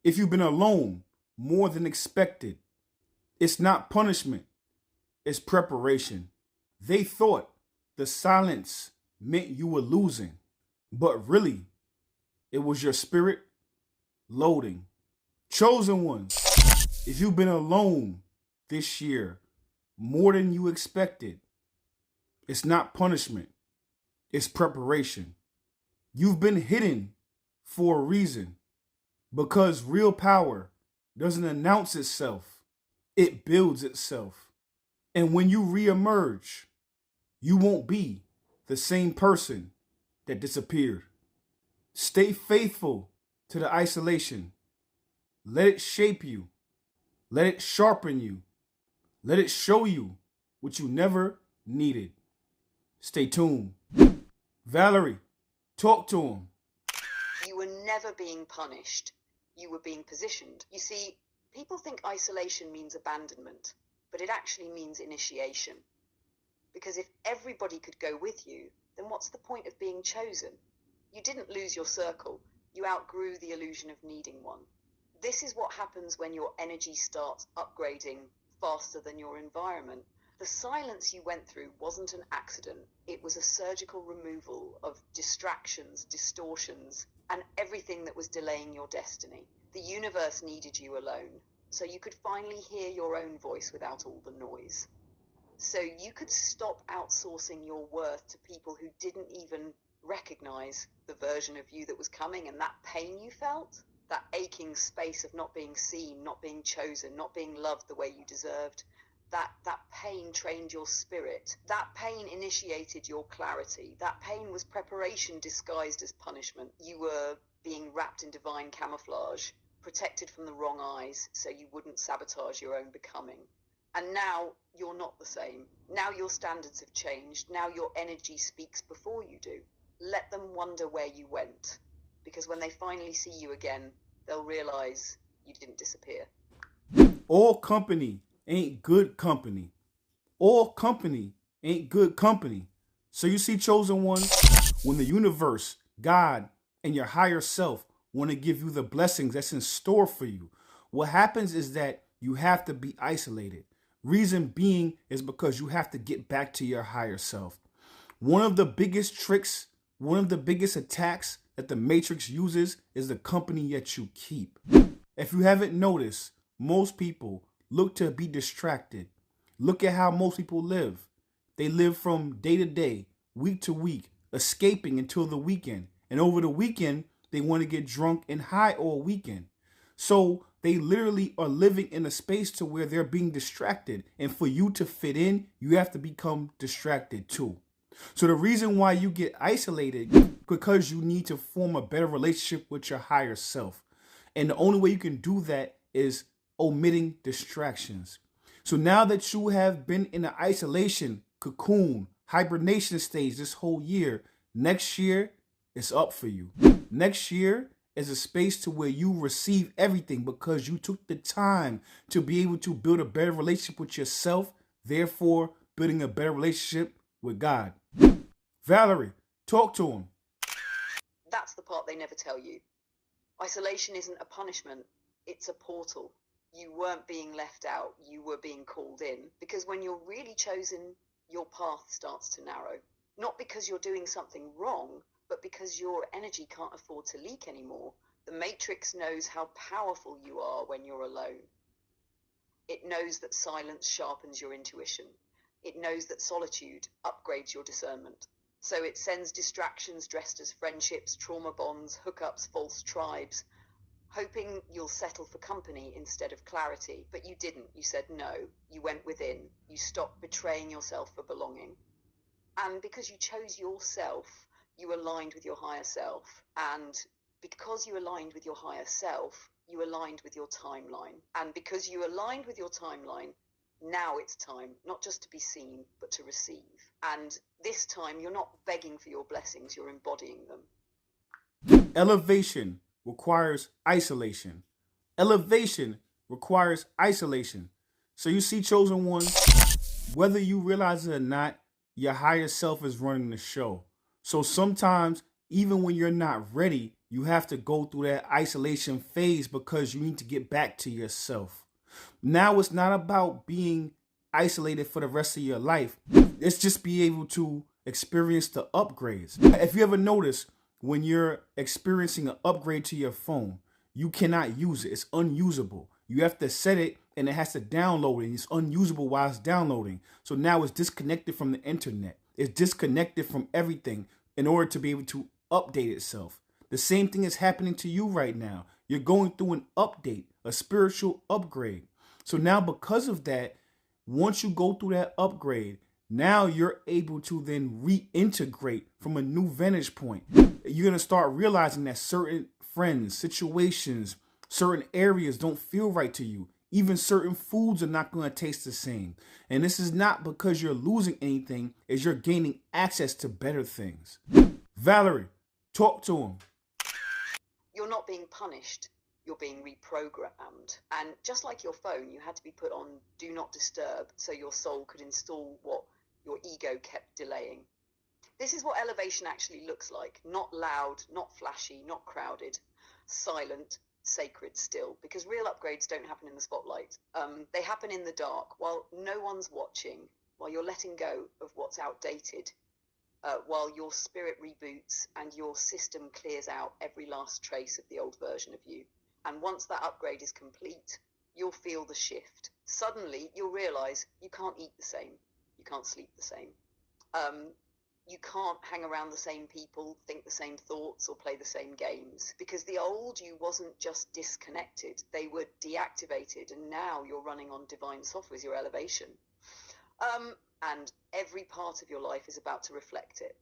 If you've been alone more than expected, it's not punishment, it's preparation. They thought the silence meant you were losing, but really, it was your spirit loading. Chosen ones, if you've been alone this year more than you expected, it's not punishment, it's preparation. You've been hidden for a reason, because real power doesn't announce itself, it builds itself. And when you reemerge, you won't be the same person that disappeared. Stay faithful to the isolation. Let it shape you. Let it sharpen you. Let it show you what you never needed. Stay tuned. Valerie, talk to him. You were never being punished. You were being positioned. You see, people think isolation means abandonment, but it actually means initiation. Because if everybody could go with you, then what's the point of being chosen? You didn't lose your circle. You outgrew the illusion of needing one. This is what happens when your energy starts upgrading faster than your environment. The silence you went through wasn't an accident. It was a surgical removal of distractions, distortions, and everything that was delaying your destiny. The universe needed you alone, so you could finally hear your own voice without all the noise. So you could stop outsourcing your worth to people who didn't even recognize the version of you that was coming, and that pain you felt, that aching space of not being seen, not being chosen, not being loved the way you deserved, that pain trained your spirit. That pain initiated your clarity. That pain was preparation disguised as punishment. You were being wrapped in divine camouflage, protected from the wrong eyes so you wouldn't sabotage your own becoming. And now you're not the same. Now your standards have changed. Now your energy speaks before you do. Let them wonder where you went, because when they finally see you again, they'll realize you didn't disappear. All company ain't good company. All company ain't good company. So you see, chosen one, when the universe, God, and your higher self want to give you the blessings that's in store for you, what happens is that you have to be isolated. Reason being is because you have to get back to your higher self. One of the biggest tricks, one of the biggest attacks that the Matrix uses is the company that you keep. If you haven't noticed, most people look to be distracted. Look at how most people live. They live from day to day, week to week, escaping until the weekend. And over the weekend, they want to get drunk and high all weekend. So they literally are living in a space to where they're being distracted. And for you to fit in, you have to become distracted too. So the reason why you get isolated, because you need to form a better relationship with your higher self. And the only way you can do that is omitting distractions. So now that you have been in an isolation, cocoon, hibernation stage this whole year, next year it's up for you. Next year is a space to where you receive everything because you took the time to be able to build a better relationship with yourself, therefore building a better relationship with God. Valerie, talk to him. That's the part they never tell you. Isolation isn't a punishment, it's a portal. You weren't being left out, you were being called in. Because when you're really chosen, your path starts to narrow. Not because you're doing something wrong, but because your energy can't afford to leak anymore. The Matrix knows how powerful you are when you're alone. It knows that silence sharpens your intuition. It knows that solitude upgrades your discernment. So it sends distractions dressed as friendships, trauma bonds, hookups, false tribes, hoping you'll settle for company instead of clarity. But you didn't. You said no. You went within. You stopped betraying yourself for belonging. And because you chose yourself, you aligned with your higher self. And because you aligned with your higher self, you aligned with your timeline. And because you aligned with your timeline, now it's time, not just to be seen, but to receive. And this time, you're not begging for your blessings, you're embodying them. Elevation requires isolation. Elevation requires isolation. So you see, chosen one, whether you realize it or not, your higher self is running the show. So sometimes, even when you're not ready, You have to go through that isolation phase because you need to get back to yourself. Now it's not about being isolated for the rest of your life. It's just be able to experience the upgrades. If you ever notice, when you're experiencing an upgrade to your phone, you cannot use it. It's unusable. You have to set it and it has to download, and it's unusable while it's downloading. So now it's disconnected from the internet. It's disconnected from everything in order to be able to update itself. The same thing is happening to you right now. You're going through an update, a spiritual upgrade. So now because of that, once you go through that upgrade, now you're able to then reintegrate from a new vantage point. You're going to start realizing that certain friends, situations, certain areas don't feel right to you. Even certain foods are not going to taste the same. And this is not because you're losing anything, as you're gaining access to better things. Valerie, talk to him. You're not being punished. You're being reprogrammed. And just like your phone, you had to be put on do not disturb so your soul could install what your ego kept delaying. This is what elevation actually looks like. Not loud, not flashy, not crowded. Silent, sacred, still. Because real upgrades don't happen in the spotlight. They happen in the dark, while no one's watching, while you're letting go of what's outdated, while your spirit reboots and your system clears out every last trace of the old version of you. And once that upgrade is complete, you'll feel the shift. Suddenly, you'll realize you can't eat the same. You can't sleep the same. You can't hang around the same people, think the same thoughts, or play the same games. Because the old you wasn't just disconnected, they were deactivated, and now you're running on divine software, your elevation. And every part of your life is about to reflect it.